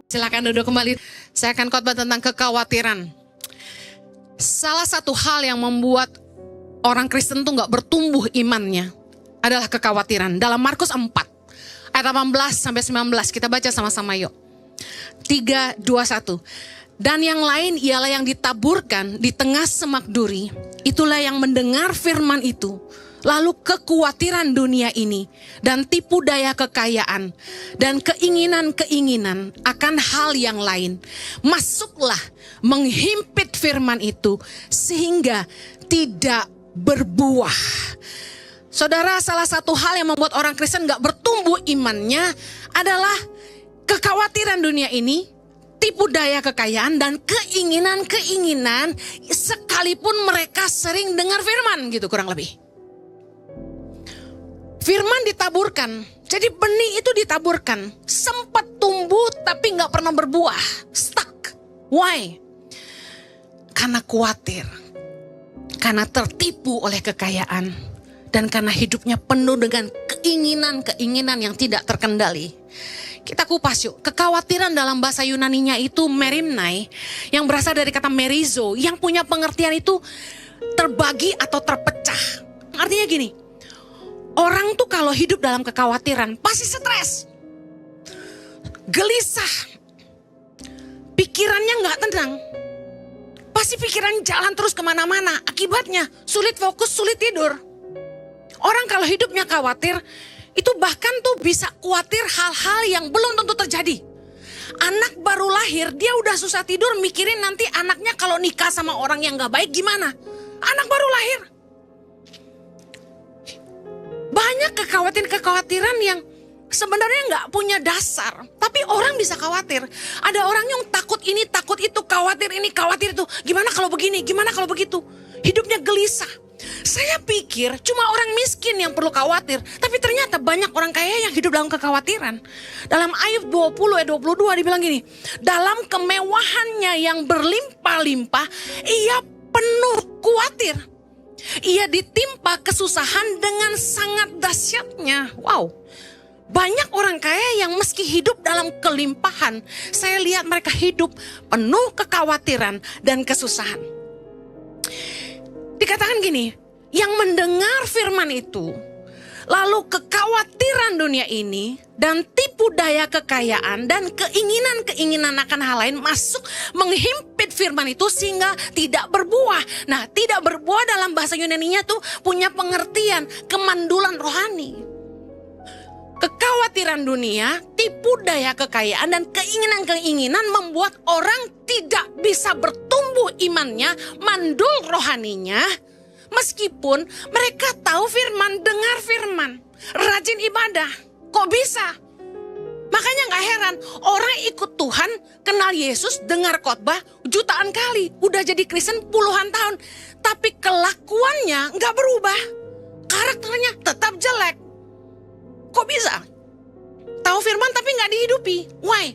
Silakan duduk kembali. Saya akan khotbah tentang kekhawatiran. Salah satu hal yang membuat orang Kristen tuh gak bertumbuh imannya adalah kekhawatiran. Dalam Markus 4 ayat 18-19 kita baca sama-sama yuk. 3, 2, 1. Dan yang lain ialah yang ditaburkan di tengah semak duri. Itulah yang mendengar firman itu. Lalu kekhawatiran dunia ini dan tipu daya kekayaan dan keinginan-keinginan akan hal yang lain masuklah menghimpit firman itu sehingga tidak berbuah. Saudara, salah satu hal yang membuat orang Kristen gak bertumbuh imannya adalah kekhawatiran dunia ini, tipu daya kekayaan dan keinginan-keinginan sekalipun mereka sering dengar firman gitu kurang lebih. Firman ditaburkan, jadi benih itu ditaburkan, sempat tumbuh tapi gak pernah berbuah, stuck. Why? Karena khawatir, karena tertipu oleh kekayaan, dan karena hidupnya penuh dengan keinginan-keinginan yang tidak terkendali. Kita kupas yuk, kekhawatiran dalam bahasa Yunaninya itu merimnai, yang berasal dari kata merizo, yang punya pengertian itu terbagi atau terpecah. Artinya gini, orang tuh kalau hidup dalam kekhawatiran pasti stres, gelisah, pikirannya gak tenang. Pasti pikiran jalan terus kemana-mana, akibatnya sulit fokus, sulit tidur. Orang kalau hidupnya khawatir, itu bahkan tuh bisa khawatir hal-hal yang belum tentu terjadi. Anak baru lahir, dia udah susah tidur mikirin nanti anaknya kalau nikah sama orang yang gak baik gimana. Anak baru lahir. Banyak kekhawatiran yang sebenarnya nggak punya dasar, tapi orang bisa khawatir. Ada orang yang takut ini, takut itu, khawatir ini, khawatir itu. Gimana kalau begini, gimana kalau begitu? Hidupnya gelisah. Saya pikir cuma orang miskin yang perlu khawatir, tapi ternyata banyak orang kaya yang hidup dalam kekhawatiran. Dalam Ayub 20 ayat 22 dibilang gini, dalam kemewahannya yang berlimpah-limpah, ia penuh khawatir. Ia ditimpa kesusahan dengan sangat dahsyatnya. Wow, banyak orang kaya yang meski hidup dalam kelimpahan, saya lihat mereka hidup penuh kekhawatiran dan kesusahan. Dikatakan gini, yang mendengar firman itu, lalu kekhawatiran dunia ini dan tipu daya kekayaan dan keinginan-keinginan akan hal lain masuk menghimpit firman itu sehingga tidak berbuah. Nah, tidak berbuah dalam bahasa Yunaninya tuh punya pengertian kemandulan rohani. Kekhawatiran dunia, tipu daya kekayaan dan keinginan-keinginan membuat orang tidak bisa bertumbuh imannya, mandul rohaninya. Meskipun mereka tahu firman, dengar firman, rajin ibadah, kok bisa? Makanya gak heran, orang ikut Tuhan, kenal Yesus, dengar khotbah jutaan kali, udah jadi Kristen puluhan tahun, tapi kelakuannya gak berubah, karakternya tetap jelek. Kok bisa? Tahu firman tapi gak dihidupi. Why?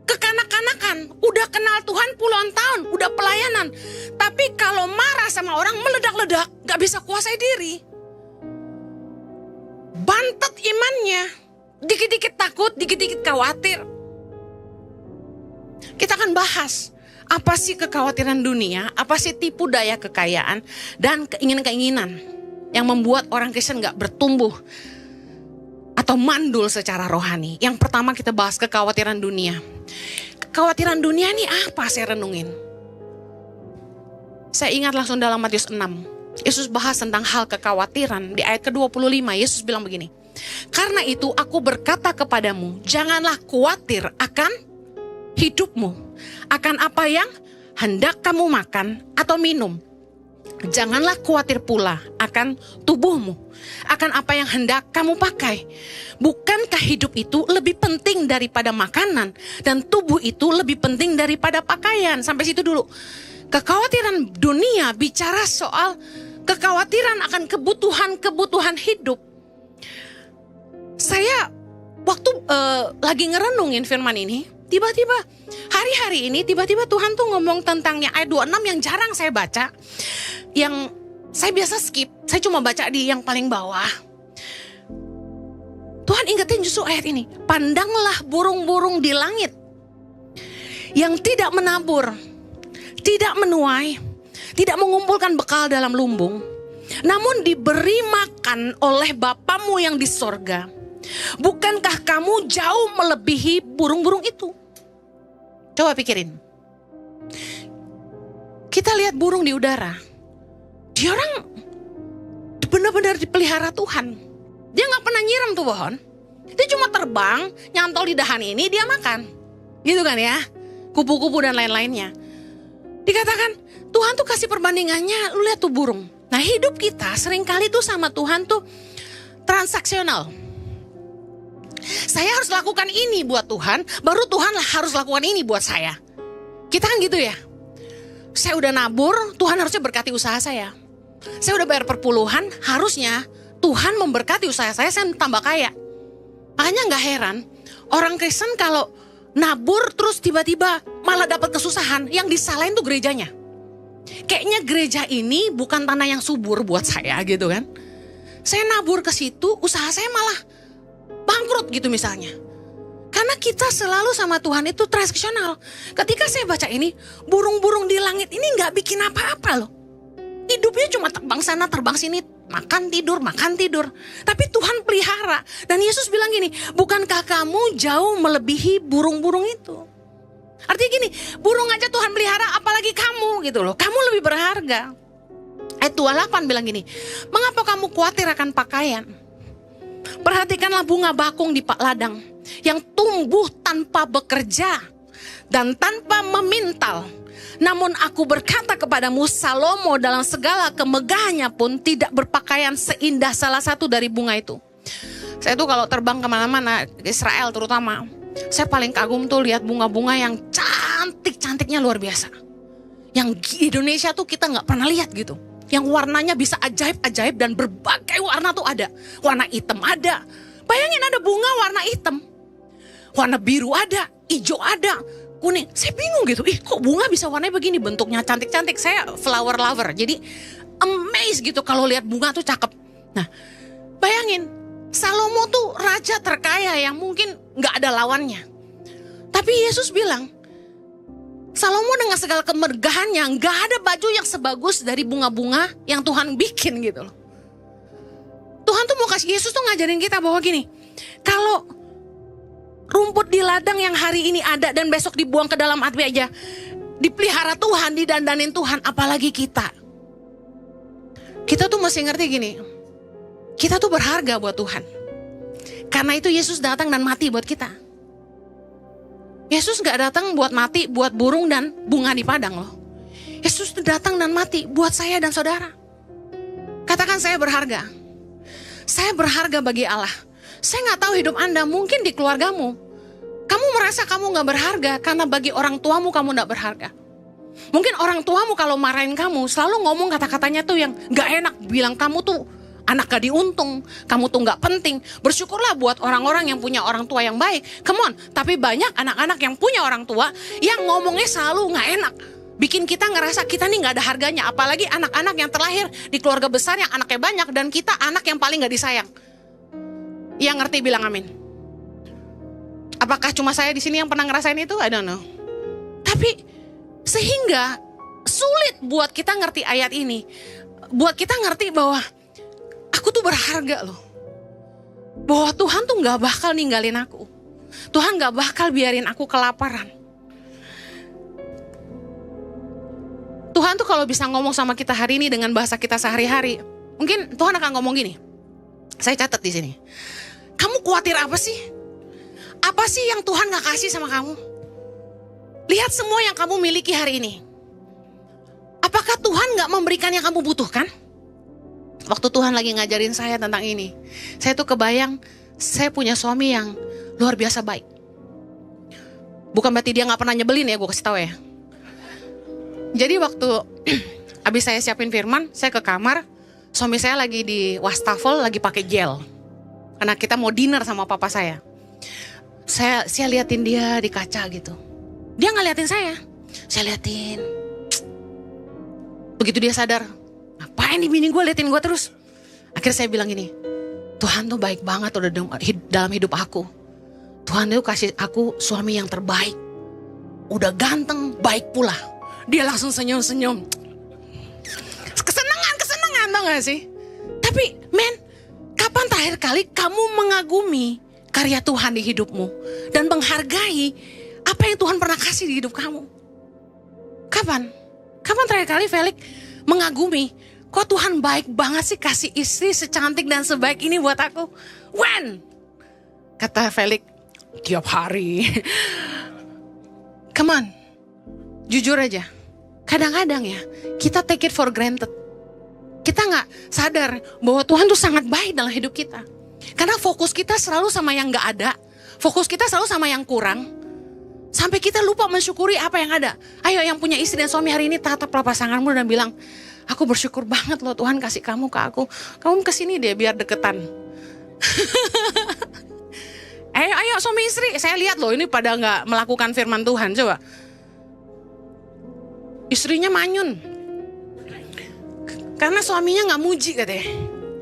Kekanak-kanakan, udah kenal Tuhan puluhan tahun, udah pelayanan. Tapi kalau marah sama orang meledak-ledak, gak bisa kuasai diri. Bantet imannya, dikit-dikit takut, dikit-dikit khawatir. Kita akan bahas, apa sih kekhawatiran dunia, apa sih tipu daya kekayaan, dan keinginan-keinginan yang membuat orang Kristen gak bertumbuh atau mandul secara rohani. Yang pertama kita bahas kekhawatiran dunia. Kekhawatiran dunia ini apa saya renungin? Saya ingat langsung dalam Matius 6. Yesus bahas tentang hal kekhawatiran. Di ayat ke-25 Yesus bilang begini. Karena itu aku berkata kepadamu, janganlah khawatir akan hidupmu, akan apa yang hendak kamu makan atau minum. Janganlah khawatir pula akan tubuhmu, akan apa yang hendak kamu pakai. Bukankah hidup itu lebih penting daripada makanan, dan tubuh itu lebih penting daripada pakaian? Sampai situ dulu. Kekhawatiran dunia bicara soal kekhawatiran akan kebutuhan hidup. Saya waktu lagi ngerenungin firman ini, tiba-tiba hari-hari ini tiba-tiba Tuhan tuh ngomong tentangnya ayat 26 yang jarang saya baca. Yang saya biasa skip, saya cuma baca di yang paling bawah. Tuhan ingetin justru ayat ini, pandanglah burung-burung di langit. yang tidak menabur, tidak menuai, tidak mengumpulkan bekal dalam lumbung, namun diberi makan oleh Bapamu yang di sorga. Bukankah kamu jauh melebihi burung-burung itu? Coba pikirin. Kita lihat burung di udara. Dia orang benar-benar dipelihara Tuhan. Dia gak pernah nyiram tuh pohon. Dia cuma terbang, nyantol di dahan ini, dia makan. Gitu kan ya. Kupu-kupu dan lain-lainnya. Dikatakan Tuhan tuh kasih perbandingannya, lu lihat tuh burung. Nah hidup kita seringkali tuh sama Tuhan tuh transaksional. Saya harus lakukan ini buat Tuhan, baru Tuhan harus lakukan ini buat saya. Kita kan gitu ya. Saya udah nabur, Tuhan harusnya berkati usaha saya. Saya udah bayar perpuluhan, harusnya Tuhan memberkati usaha saya tambah kaya. Makanya gak heran, orang Kristen kalau nabur terus tiba-tiba malah dapat kesusahan, yang disalahin tuh gerejanya. Kayaknya gereja ini bukan tanah yang subur buat saya gitu kan. Saya nabur ke situ, usaha saya malah bangkrut gitu misalnya. Karena kita selalu sama Tuhan itu transaksional. Ketika saya baca ini, burung-burung di langit ini gak bikin apa-apa loh. Hidupnya cuma terbang sana, terbang sini, makan tidur. Tapi Tuhan pelihara. Dan Yesus bilang gini, bukankah kamu jauh melebihi burung-burung itu? Artinya gini, burung aja Tuhan pelihara, apalagi kamu gitu loh. Kamu lebih berharga. Ayat 28 bilang gini, mengapa kamu khawatir akan pakaian? Perhatikanlah bunga bakung di ladang yang tumbuh tanpa bekerja dan tanpa memintal. Namun aku berkata kepadamu, Salomo dalam segala kemegahannya pun tidak berpakaian seindah salah satu dari bunga itu. Saya tuh kalau terbang kemana-mana, Israel terutama, saya paling kagum tuh lihat bunga-bunga yang cantik-cantiknya luar biasa. Yang di Indonesia tuh kita gak pernah lihat gitu. Yang warnanya bisa ajaib-ajaib dan berbagai warna tuh ada. Warna hitam ada. Bayangin ada bunga warna hitam. Warna biru ada, hijau ada, kuning. Saya bingung gitu, kok bunga bisa warnanya begini, bentuknya cantik-cantik. Saya flower lover, jadi amazed gitu kalau lihat bunga tuh cakep. Nah, bayangin, Salomo tuh raja terkaya yang mungkin gak ada lawannya. Tapi Yesus bilang, Salomo dengan segala kemegahannya gak ada baju yang sebagus dari bunga-bunga yang Tuhan bikin gitu loh. Tuhan tuh mau kasih, Yesus tuh ngajarin kita bahwa gini, kalau rumput di ladang yang hari ini ada dan besok dibuang ke dalam api aja, dipelihara Tuhan, didandanin Tuhan, apalagi kita. Kita tuh mesti ngerti gini, kita tuh berharga buat Tuhan. Karena itu Yesus datang dan mati buat kita. Yesus gak datang buat mati buat burung dan bunga di padang loh. Yesus datang dan mati buat saya dan saudara. Katakan, saya berharga. Saya berharga bagi Allah. Saya gak tahu hidup Anda, mungkin di keluargamu kamu merasa kamu gak berharga karena bagi orang tuamu kamu gak berharga. Mungkin orang tuamu kalau marahin kamu selalu ngomong kata-katanya tuh yang gak enak, bilang kamu tuh anak gak diuntung, kamu tuh gak penting. Bersyukurlah buat orang-orang yang punya orang tua yang baik. Come on, tapi banyak anak-anak yang punya orang tua yang ngomongnya selalu gak enak. Bikin kita ngerasa kita nih gak ada harganya. Apalagi anak-anak yang terlahir di keluarga besar yang anaknya banyak dan kita anak yang paling gak disayang. Yang ngerti bilang amin. Apakah cuma saya di sini yang pernah ngerasain itu? I don't know. Tapi sehingga sulit buat kita ngerti ayat ini. Buat kita ngerti bahwa aku tuh berharga loh. Bahwa Tuhan tuh gak bakal ninggalin aku. Tuhan gak bakal biarin aku kelaparan. Tuhan tuh kalau bisa ngomong sama kita hari ini dengan bahasa kita sehari-hari, mungkin Tuhan akan ngomong gini. Saya catat di sini. Kamu khawatir apa sih? Apa sih yang Tuhan gak kasih sama kamu? Lihat semua yang kamu miliki hari ini. Apakah Tuhan gak memberikan yang kamu butuhkan? Waktu Tuhan lagi ngajarin saya tentang ini, saya tuh kebayang saya punya suami yang luar biasa baik. Bukan berarti dia gak pernah nyebelin ya, gue kasih tahu ya. Jadi waktu abis saya siapin firman, saya ke kamar, suami saya lagi di wastafel, lagi pakai gel. Karena kita mau dinner sama papa saya. Saya liatin dia di kaca gitu. Dia gak liatin saya liatin. Begitu dia sadar, ngapain nih bini gue liatin gue terus. Akhirnya saya bilang gini, Tuhan tuh baik banget udah dalam hidup aku. Tuhan tuh kasih aku suami yang terbaik. udah ganteng, baik pula. Dia langsung senyum-senyum. Kesenangan tau gak sih? Tapi men, kapan terakhir kali kamu mengagumi karya Tuhan di hidupmu dan menghargai apa yang Tuhan pernah kasih di hidup kamu? Kapan? Kapan terakhir kali Felix mengagumi, kok Tuhan baik banget sih kasih istri secantik dan sebaik ini buat aku? When? Kata Felix, tiap hari. Come on, jujur aja. Kadang-kadang ya, kita take it for granted. Kita gak sadar bahwa Tuhan tuh sangat baik dalam hidup kita. Karena fokus kita selalu sama yang gak ada. Fokus kita selalu sama yang kurang. Sampai kita lupa mensyukuri apa yang ada. Ayo yang punya istri dan suami hari ini, tataplah pasanganmu dan bilang, aku bersyukur banget loh Tuhan kasih kamu ke aku. Kamu kesini deh biar deketan. Ayo suami istri, saya lihat loh ini pada gak melakukan firman Tuhan. Coba. Istrinya manyun. Karena suaminya gak muji katanya.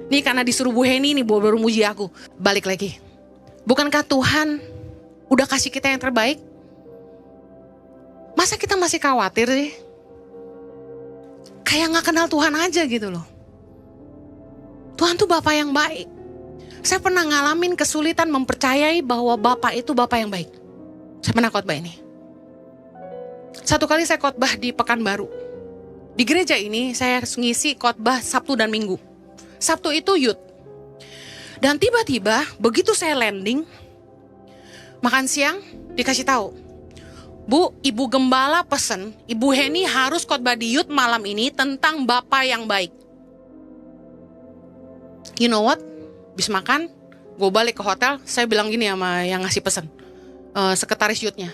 Nih karena disuruh Bu Heni nih baru muji aku. Balik lagi. Bukankah Tuhan udah kasih kita yang terbaik? Masa kita masih khawatir sih? Kayak gak kenal Tuhan aja gitu loh. Tuhan tuh Bapa yang baik. Saya pernah ngalamin kesulitan mempercayai bahwa Bapa itu Bapa yang baik. Saya pernah khotbah ini. Satu kali saya khotbah di Pekanbaru. Di gereja ini saya ngisi khotbah Sabtu dan Minggu. Sabtu itu youth. Dan tiba-tiba begitu saya landing, makan siang dikasih tahu, Bu, Ibu Gembala pesen, Ibu Heni harus khotbah di youth malam ini tentang Bapa yang baik. You know what? Habis makan, gue balik ke hotel, saya bilang gini sama yang ngasih pesen, sekretaris youthnya.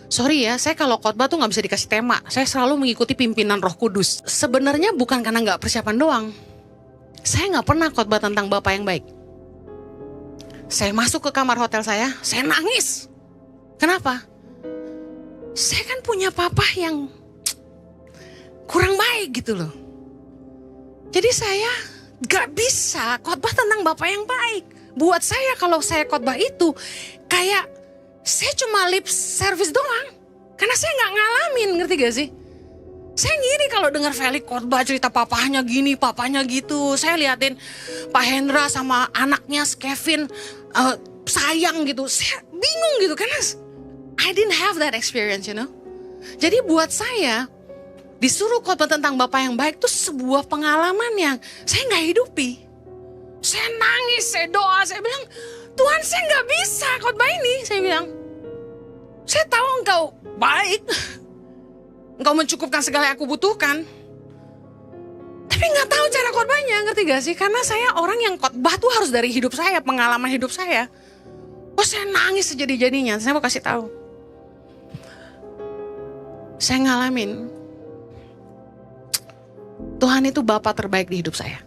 Sorry ya, saya kalau khotbah tuh gak bisa dikasih tema. Saya selalu mengikuti pimpinan Roh Kudus. Sebenarnya bukan karena gak persiapan doang. Saya gak pernah khotbah tentang Bapa yang baik. Saya masuk ke kamar hotel saya nangis. Kenapa? Saya kan punya papa yang kurang baik gitu loh. Jadi saya gak bisa khotbah tentang Bapa yang baik. Buat saya kalau saya khotbah itu kayak saya cuma lip service doang. Karena saya gak ngalamin, ngerti gak sih? Saya ngiri kalau dengar Felix khotbah cerita papahnya gini, papanya gitu. Saya liatin Pak Hendra sama anaknya Kevin sayang gitu. Saya bingung gitu karena I didn't have that experience, you know. Jadi buat saya disuruh khotbah tentang Bapa yang baik itu sebuah pengalaman yang saya gak hidupi. Saya nangis, saya doa, saya bilang, Tuhan saya gak bisa khotbah ini. Saya bilang, saya tahu Engkau baik. Engkau mencukupkan segala yang aku butuhkan. Tapi gak tahu cara khotbahnya, ngerti gak sih? Karena saya orang yang khotbah tuh harus dari hidup saya, pengalaman hidup saya. Oh saya nangis sejadi-jadinya, saya mau kasih tahu. Saya ngalamin, Tuhan itu Bapa terbaik di hidup saya.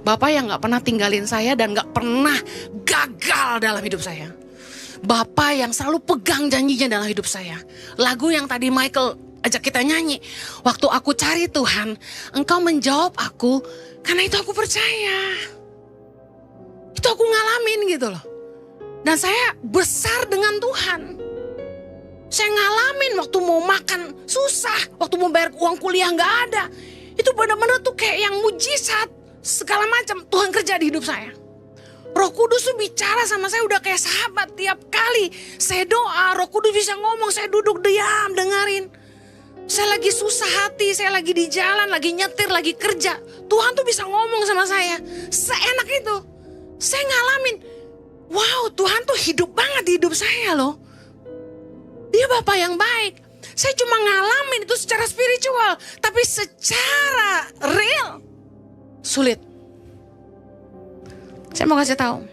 Bapa yang gak pernah tinggalin saya dan gak pernah gagal dalam hidup saya. Bapa yang selalu pegang janjinya dalam hidup saya. Lagu yang tadi Michael ajak kita nyanyi, waktu aku cari Tuhan, Engkau menjawab aku, karena itu aku percaya. Itu aku ngalamin gitu loh. Dan saya besar dengan Tuhan. Saya ngalamin waktu mau makan susah, waktu mau bayar uang kuliah gak ada. Itu benar-benar tuh kayak yang mujizat, segala macam Tuhan kerja di hidup saya. Roh Kudus tuh bicara sama saya udah kayak sahabat. Tiap kali saya doa, Roh Kudus bisa ngomong, saya duduk diam dengerin. Saya lagi susah hati, saya lagi di jalan, lagi nyetir, lagi kerja. Tuhan tuh bisa ngomong sama saya. Seenak itu. Saya ngalamin, wow Tuhan tuh hidup banget di hidup saya loh. Dia Bapa yang baik. Saya cuma ngalamin itu secara spiritual. Tapi secara real, sulit. Saya mau kasih tahu,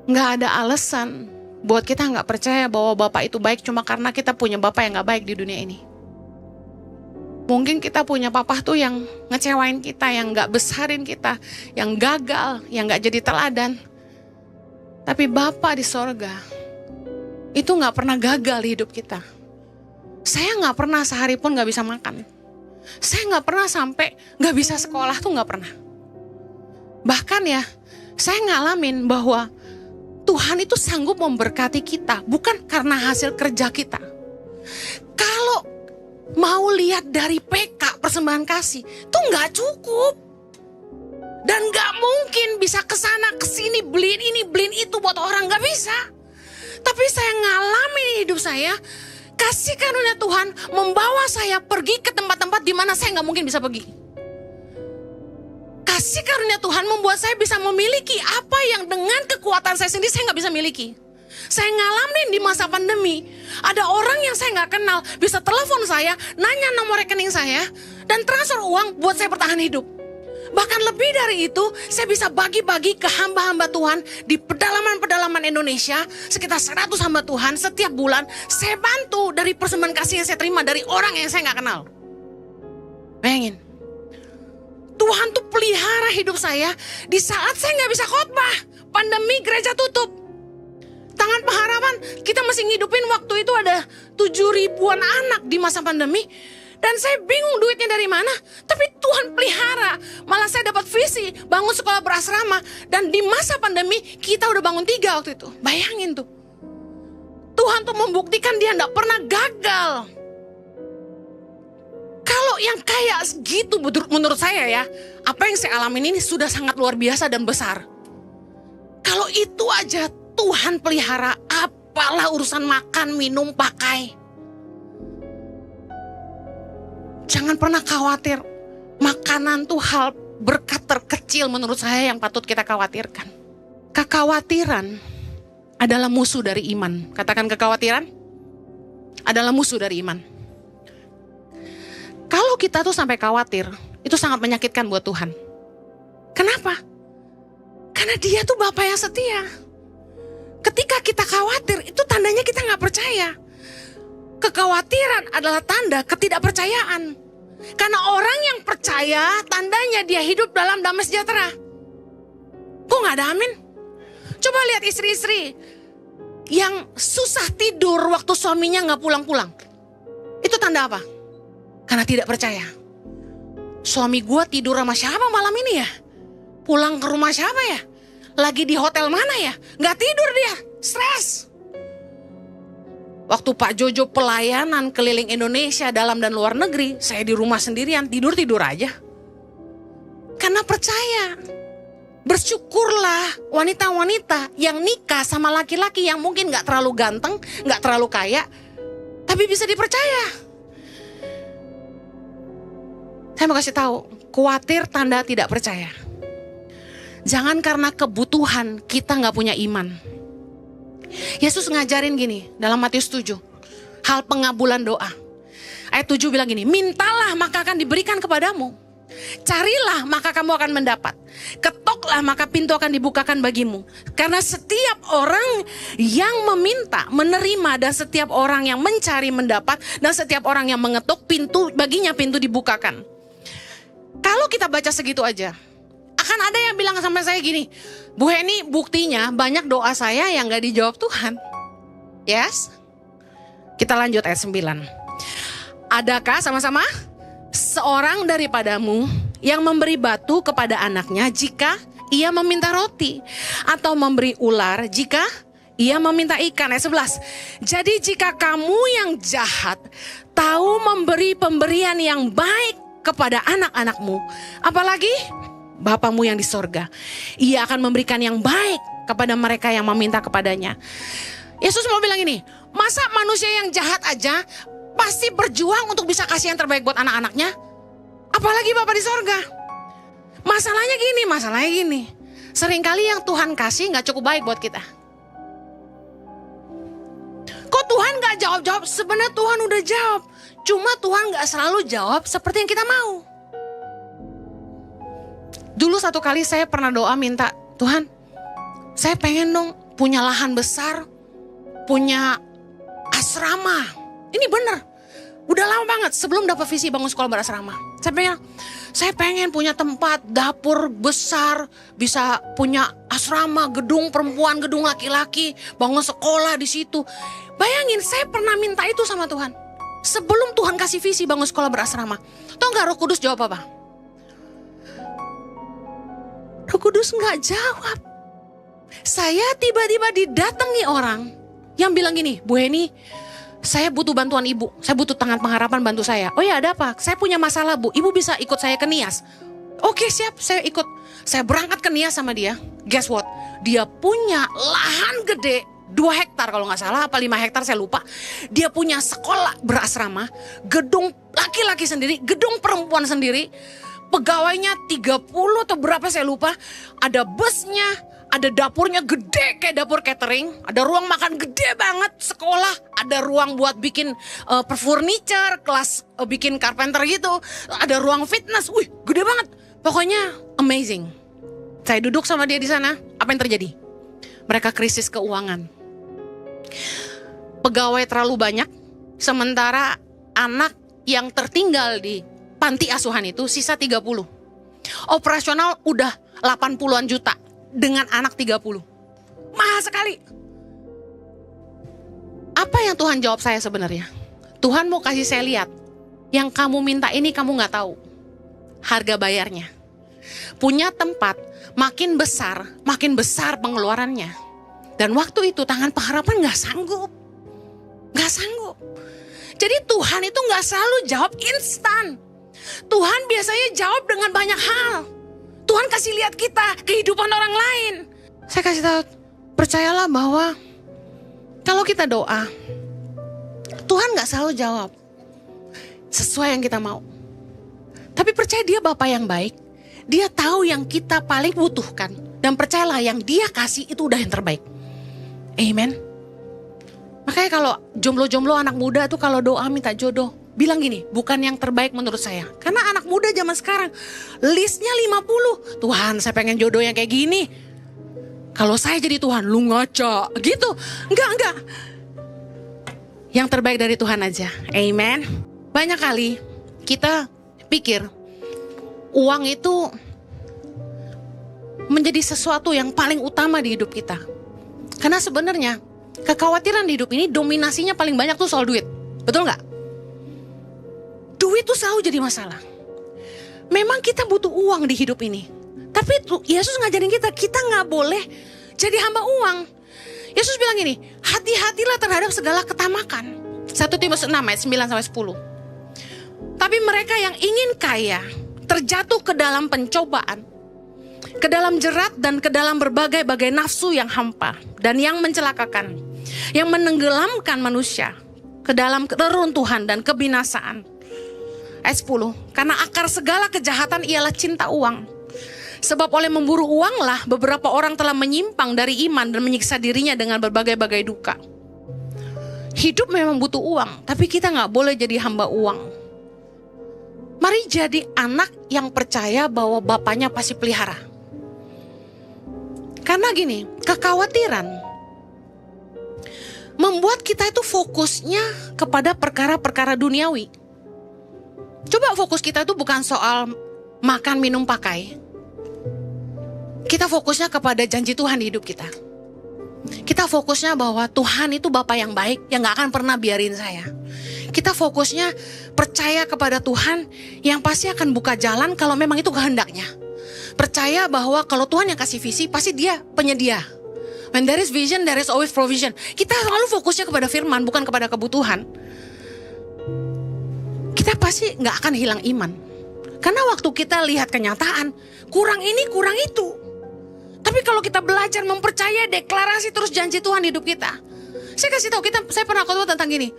gak ada alasan buat kita gak percaya bahwa Bapa itu baik cuma karena kita punya Bapa yang gak baik di dunia ini. Mungkin kita punya papa tuh yang ngecewain kita, yang gak besarin kita, yang gagal, yang gak jadi teladan. Tapi Bapa di sorga itu gak pernah gagal di hidup kita. Saya gak pernah sehari pun gak bisa makan. Saya gak pernah sampai gak bisa sekolah tuh gak pernah. Bahkan ya, saya ngalamin bahwa Tuhan itu sanggup memberkati kita bukan karena hasil kerja kita. Kalau mau lihat dari PK, persembahan kasih, itu nggak cukup. Dan nggak mungkin bisa kesana kesini beliin ini beliin itu buat orang, nggak bisa. Tapi saya ngalamin di hidup saya, kasih karunia Tuhan membawa saya pergi ke tempat-tempat di mana saya nggak mungkin bisa pergi. Kasih karunia Tuhan membuat saya bisa memiliki apa yang dengan kekuatan saya sendiri saya nggak bisa miliki. Saya ngalamin di masa pandemi, ada orang yang saya nggak kenal bisa telepon saya, nanya nomor rekening saya, dan transfer uang buat saya bertahan hidup. Bahkan lebih dari itu, saya bisa bagi-bagi ke hamba-hamba Tuhan di pedalaman-pedalaman Indonesia, sekitar 100 hamba Tuhan setiap bulan. Saya bantu dari persembahan kasih yang saya terima dari orang yang saya nggak kenal. Bayangin. Tuhan tuh pelihara hidup saya di saat saya nggak bisa khotbah. Pandemi, gereja tutup. Tangan Pengharapan, kita masih ngidupin waktu itu ada 7.000-an anak di masa pandemi. Dan saya bingung duitnya dari mana. Tapi Tuhan pelihara. Malah saya dapat visi bangun sekolah berasrama. Dan di masa pandemi kita udah bangun 3 waktu itu. Bayangin tuh. Tuhan tuh membuktikan dia gak pernah gagal. Kalau yang kayak gitu menurut saya ya, apa yang saya alamin ini sudah sangat luar biasa dan besar. Kalau itu aja Tuhan pelihara, apalah urusan makan, minum, pakai. Jangan pernah khawatir. Makanan tuh hal berkat terkecil menurut saya yang patut kita khawatirkan. Kekhawatiran adalah musuh dari iman. Katakan kekhawatiran adalah musuh dari iman. Kalau kita tuh sampai khawatir, itu sangat menyakitkan buat Tuhan. Kenapa? Karena dia tuh Bapa yang setia. Ketika kita khawatir, itu tandanya kita gak percaya. Kekhawatiran adalah tanda ketidakpercayaan. Karena orang yang percaya, tandanya dia hidup dalam damai sejahtera. Kok gak ada amin? Coba lihat istri-istri yang susah tidur waktu suaminya gak pulang-pulang. Itu tanda apa? Karena tidak percaya. Suami gue tidur sama siapa malam ini ya? Pulang ke rumah siapa ya? Lagi di hotel mana ya? Gak tidur dia, stres. Waktu Pak Jojo pelayanan keliling Indonesia dalam dan luar negeri, saya di rumah sendirian, tidur-tidur aja. Karena percaya. Bersyukurlah wanita-wanita yang nikah sama laki-laki yang mungkin gak terlalu ganteng, gak terlalu kaya, tapi bisa dipercaya. Saya mau kasih tahu, khawatir tanda tidak percaya. Jangan karena kebutuhan kita gak punya iman. Yesus ngajarin gini dalam Matius 7. Hal pengabulan doa. Ayat 7 bilang gini, mintalah maka akan diberikan kepadamu. Carilah maka kamu akan mendapat. Ketoklah maka pintu akan dibukakan bagimu. Karena setiap orang yang meminta, menerima, dan setiap orang yang mencari mendapat, dan setiap orang yang mengetuk pintu baginya pintu dibukakan. Kalau kita baca segitu aja, akan ada yang bilang sama saya gini, Bu Heni, buktinya banyak doa saya yang gak dijawab Tuhan. Yes? Kita lanjut ayat 9. Adakah sama-sama seorang daripadamu yang memberi batu kepada anaknya jika ia meminta roti, atau memberi ular jika ia meminta ikan? Ayat 11. Jadi jika kamu yang jahat tahu memberi pemberian yang baik kepada anak-anakmu, apalagi Bapamu yang di sorga, ia akan memberikan yang baik kepada mereka yang meminta kepadanya. Yesus mau bilang ini, masa manusia yang jahat aja pasti berjuang untuk bisa kasih yang terbaik buat anak-anaknya? Apalagi Bapa di sorga. Masalahnya gini. Seringkali yang Tuhan kasih gak cukup baik buat kita. Kok Tuhan gak jawab-jawab? Sebenarnya Tuhan udah jawab. Cuma Tuhan gak selalu jawab seperti yang kita mau. Dulu satu kali saya pernah doa minta, Tuhan, saya pengen dong punya lahan besar, punya asrama. Ini bener, udah lama banget sebelum dapat visi bangun sekolah berasrama. Saya pengen punya tempat dapur besar, bisa punya asrama, gedung perempuan, gedung laki-laki, bangun sekolah di situ. Bayangin, saya pernah minta itu sama Tuhan. Sebelum Tuhan kasih visi bangun sekolah berasrama. Tahu gak Roh Kudus jawab apa? Roh Kudus gak jawab. Saya tiba-tiba didatangi orang yang bilang gini, Bu Heni, saya butuh bantuan ibu. Saya butuh tangan pengharapan, bantu saya. Oh ya, ada apa? Saya punya masalah, Bu. Ibu bisa ikut saya ke Nias? Oke, siap, saya ikut. Saya berangkat ke Nias sama dia. Guess what? Dia punya lahan gede, 2 hektar kalau nggak salah, apa 5 hektar saya lupa. Dia punya sekolah berasrama, gedung laki-laki sendiri, gedung perempuan sendiri. Pegawainya 30 atau berapa saya lupa. Ada busnya, ada dapurnya gede kayak dapur catering. Ada ruang makan gede banget, sekolah. Ada ruang buat bikin furniture, kelas bikin carpenter gitu. Ada ruang fitness, wih gede banget. Pokoknya amazing. Saya duduk sama dia di sana, apa yang terjadi? Mereka krisis keuangan. Pegawai terlalu banyak, sementara anak yang tertinggal di panti asuhan itu sisa 30. Operasional udah 80-an juta dengan anak 30. Mahal sekali. Apa yang Tuhan jawab saya sebenarnya? Tuhan mau kasih saya lihat, yang kamu minta ini kamu gak tahu harga bayarnya. Punya tempat makin besar pengeluarannya. Dan waktu itu tangan pengharapan gak sanggup. Jadi Tuhan itu gak selalu jawab instan. Tuhan biasanya jawab dengan banyak hal. Tuhan kasih lihat kita kehidupan orang lain. Saya kasih tahu, percayalah bahwa kalau kita doa, Tuhan gak selalu jawab sesuai yang kita mau. Tapi percaya dia Bapa yang baik. Dia tahu yang kita paling butuhkan. Dan percayalah yang dia kasih itu udah yang terbaik. Amen. Makanya kalau jomblo-jomblo anak muda tuh kalau doa minta jodoh, bilang gini, bukan yang terbaik menurut saya. Karena anak muda zaman sekarang listnya 50. Tuhan, saya pengen jodoh yang kayak gini. Kalau saya jadi Tuhan, lu ngaca gitu. Enggak. Yang terbaik dari Tuhan aja. Amen. Banyak kali kita pikir uang itu menjadi sesuatu yang paling utama di hidup kita. Karena sebenarnya kekhawatiran di hidup ini dominasinya paling banyak tuh soal duit. Betul gak? Duit tuh selalu jadi masalah. Memang kita butuh uang di hidup ini. Tapi Yesus ngajarin kita gak boleh jadi hamba uang. Yesus bilang gini, hati-hatilah terhadap segala ketamakan. 1 Timotius 6 ayat 9-10. Tapi mereka yang ingin kaya terjatuh ke dalam pencobaan, ke dalam jerat dan ke dalam berbagai-bagai nafsu yang hampa dan yang mencelakakan, yang menenggelamkan manusia ke dalam keruntuhan dan kebinasaan. Ayat 10, karena akar segala kejahatan ialah cinta uang. Sebab oleh memburu uanglah beberapa orang telah menyimpang dari iman dan menyiksa dirinya dengan berbagai-bagai duka. Hidup memang butuh uang, tapi kita gak boleh jadi hamba uang. Mari jadi anak yang percaya bahwa bapaknya pasti pelihara. Karena gini, kekhawatiran membuat kita itu fokusnya kepada perkara-perkara duniawi. Coba fokus kita itu bukan soal makan, minum, pakai. Kita fokusnya kepada janji Tuhan di hidup kita. Kita fokusnya bahwa Tuhan itu Bapa yang baik, yang gak akan pernah biarin saya. Kita fokusnya percaya kepada Tuhan yang pasti akan buka jalan kalau memang itu kehendaknya. Percaya bahwa kalau Tuhan yang kasih visi, pasti dia penyedia. When there is vision, there is always provision. Kita selalu fokusnya kepada firman, bukan kepada kebutuhan. Kita pasti gak akan hilang iman. Karena waktu kita lihat kenyataan, kurang ini, kurang itu. Tapi kalau kita belajar mempercayai deklarasi terus janji Tuhan hidup kita. Saya kasih tahu, saya pernah khotbah tentang gini.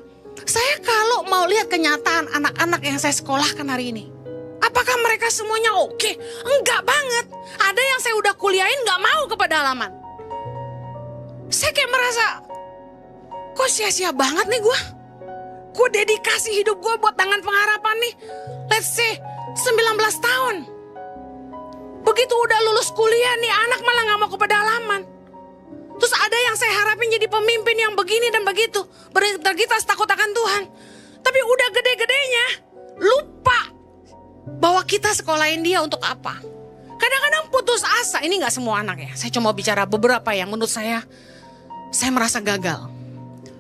Saya kalau mau lihat kenyataan anak-anak yang saya sekolahkan hari ini, apakah mereka semuanya oke? Enggak banget. Ada yang saya udah kuliahin gak mau ke pedalaman. Saya kayak merasa, kok sia-sia banget nih gue. Gue dedikasi hidup gue buat tangan pengharapan nih. Let's say 19 tahun. Begitu udah lulus kuliah nih, anak malah gak mau ke pedalaman. Terus ada yang saya harapin jadi pemimpin yang begini dan begitu, berintegritas, takut akan Tuhan. Tapi udah gede-gedenya lupa bahwa kita sekolahin dia untuk apa. Kadang-kadang putus asa. Ini gak semua anak ya. Saya cuma bicara beberapa yang menurut saya merasa gagal.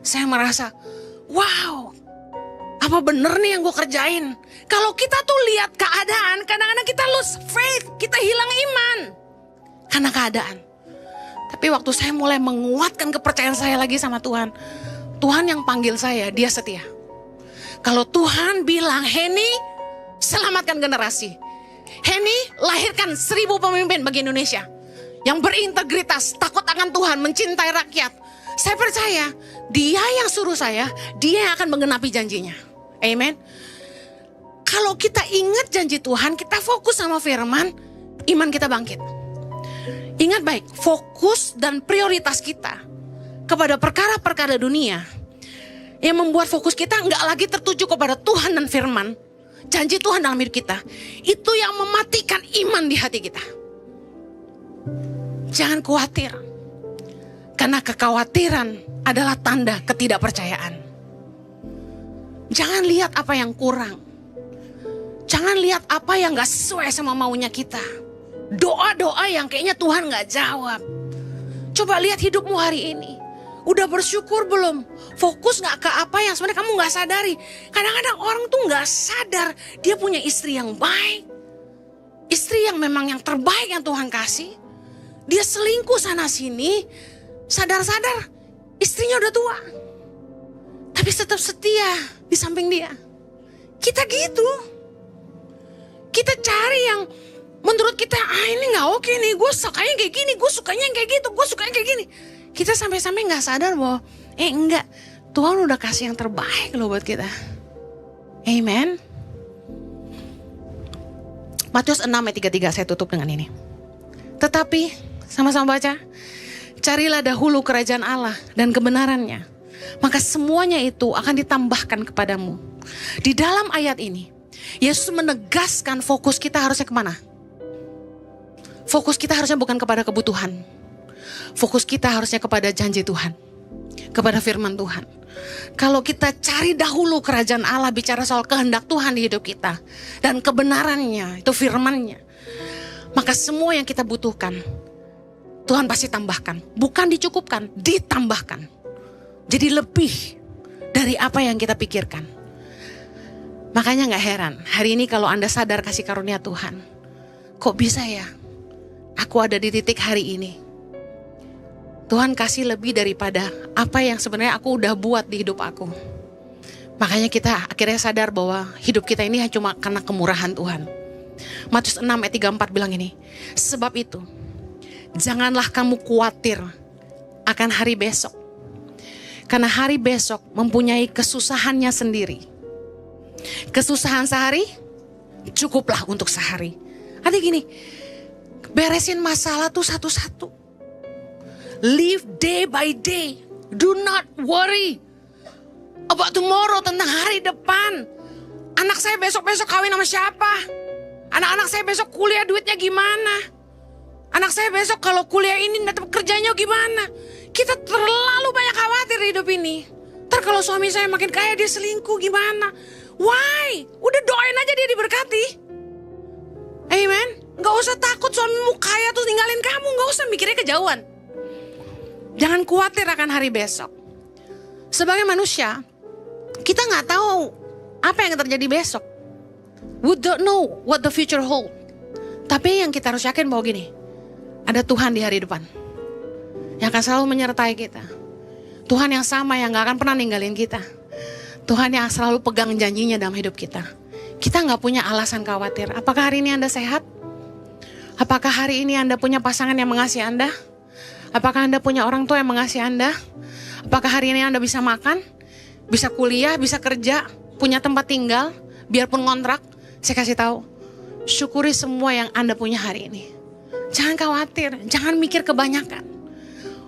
Saya merasa, wow, apa bener nih yang gue kerjain? Kalau kita tuh lihat keadaan, kadang-kadang kita lose faith, kita hilang iman karena keadaan. Tapi waktu saya mulai menguatkan kepercayaan saya lagi sama Tuhan, Tuhan yang panggil saya, dia setia. Kalau Tuhan bilang, Henny, selamatkan generasi. Henny, lahirkan 1000 pemimpin bagi Indonesia yang berintegritas, takut akan Tuhan, mencintai rakyat. Saya percaya, dia yang suruh saya, dia yang akan menggenapi janjinya. Amen. Kalau kita ingat janji Tuhan, kita fokus sama firman, iman kita bangkit. Ingat baik, fokus dan prioritas kita kepada perkara-perkara dunia yang membuat fokus kita nggak lagi tertuju kepada Tuhan dan firman, janji Tuhan dalam hidup kita. Itu yang mematikan iman di hati kita. Jangan khawatir, karena kekhawatiran adalah tanda ketidakpercayaan. Jangan lihat apa yang kurang. Jangan lihat apa yang gak sesuai sama maunya kita. Doa-doa yang kayaknya Tuhan gak jawab. Coba lihat hidupmu hari ini. Udah bersyukur belum? Fokus gak ke apa yang sebenarnya kamu gak sadari. Kadang-kadang orang tuh gak sadar dia punya istri yang baik. Istri yang memang yang terbaik yang Tuhan kasih. Dia selingkuh sana sini. Sadar-sadar istrinya udah tua. Tapi tetap setia di samping dia. Kita gitu. Kita cari yang menurut kita, ini gak oke nih, gue sukanya kayak gini, gue sukanya kayak gitu, gue sukanya kayak gini. Kita sampai-sampai gak sadar bahwa, enggak, Tuhan udah kasih yang terbaik loh buat kita. Amen. Matius 6 ayat 33, saya tutup dengan ini. Tetapi, sama-sama baca, carilah dahulu kerajaan Allah dan kebenarannya, maka semuanya itu akan ditambahkan kepadamu. Di dalam ayat ini, Yesus menegaskan fokus kita harusnya kemana? Fokus kita harusnya bukan kepada kebutuhan. Fokus kita harusnya kepada janji Tuhan. Kepada firman Tuhan. Kalau kita cari dahulu kerajaan Allah, bicara soal kehendak Tuhan di hidup kita. Dan kebenarannya, itu firmannya. Maka semua yang kita butuhkan, Tuhan pasti tambahkan. Bukan dicukupkan, ditambahkan. Jadi lebih dari apa yang kita pikirkan. Makanya gak heran, hari ini kalau Anda sadar kasih karunia Tuhan, kok bisa ya aku ada di titik hari ini. Tuhan kasih lebih daripada apa yang sebenarnya aku udah buat di hidup aku. Makanya kita akhirnya sadar bahwa hidup kita ini cuma karena kemurahan Tuhan. Matius 6 ayat 34 bilang ini, sebab itu janganlah kamu khawatir akan hari besok. Karena hari besok mempunyai kesusahannya sendiri. Kesusahan sehari cukuplah untuk sehari. Artinya gini, beresin masalah tuh satu-satu. Live day by day. Do not worry about tomorrow, tentang hari depan. Anak saya besok-besok kawin sama siapa? Anak-anak saya besok kuliah duitnya gimana? Anak saya besok kalau kuliah ini tetap kerjanya gimana? Kita terlalu banyak khawatir di hidup ini. Ntar kalau suami saya makin kaya dia selingkuh gimana? Why? Udah doain aja dia diberkati. Amen. Gak usah takut suamimu kaya terus ninggalin kamu. Gak usah mikirnya kejauhan. Jangan khawatir akan hari besok. Sebagai manusia, kita gak tahu apa yang terjadi besok. We don't know what the future hold. Tapi yang kita harus yakin bahwa gini, ada Tuhan di hari depan yang akan selalu menyertai kita. Tuhan yang sama yang gak akan pernah ninggalin kita. Tuhan yang selalu pegang janjinya dalam hidup kita. Kita gak punya alasan khawatir. Apakah hari ini Anda sehat? Apakah hari ini Anda punya pasangan yang mengasihi Anda? Apakah Anda punya orang tua yang mengasihi Anda? Apakah hari ini Anda bisa makan? Bisa kuliah, bisa kerja, punya tempat tinggal, biarpun ngontrak? Saya kasih tahu, syukuri semua yang Anda punya hari ini. Jangan khawatir, jangan mikir kebanyakan.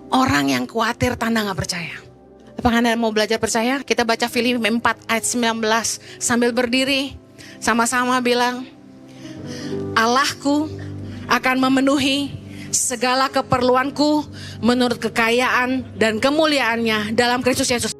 Orang yang khawatir tanda gak percaya. Apakah Anda mau belajar percaya? Kita baca Filipi 4 ayat 19 sambil berdiri. Sama-sama bilang, Allahku akan memenuhi segala keperluanku menurut kekayaan dan kemuliaannya dalam Kristus Yesus.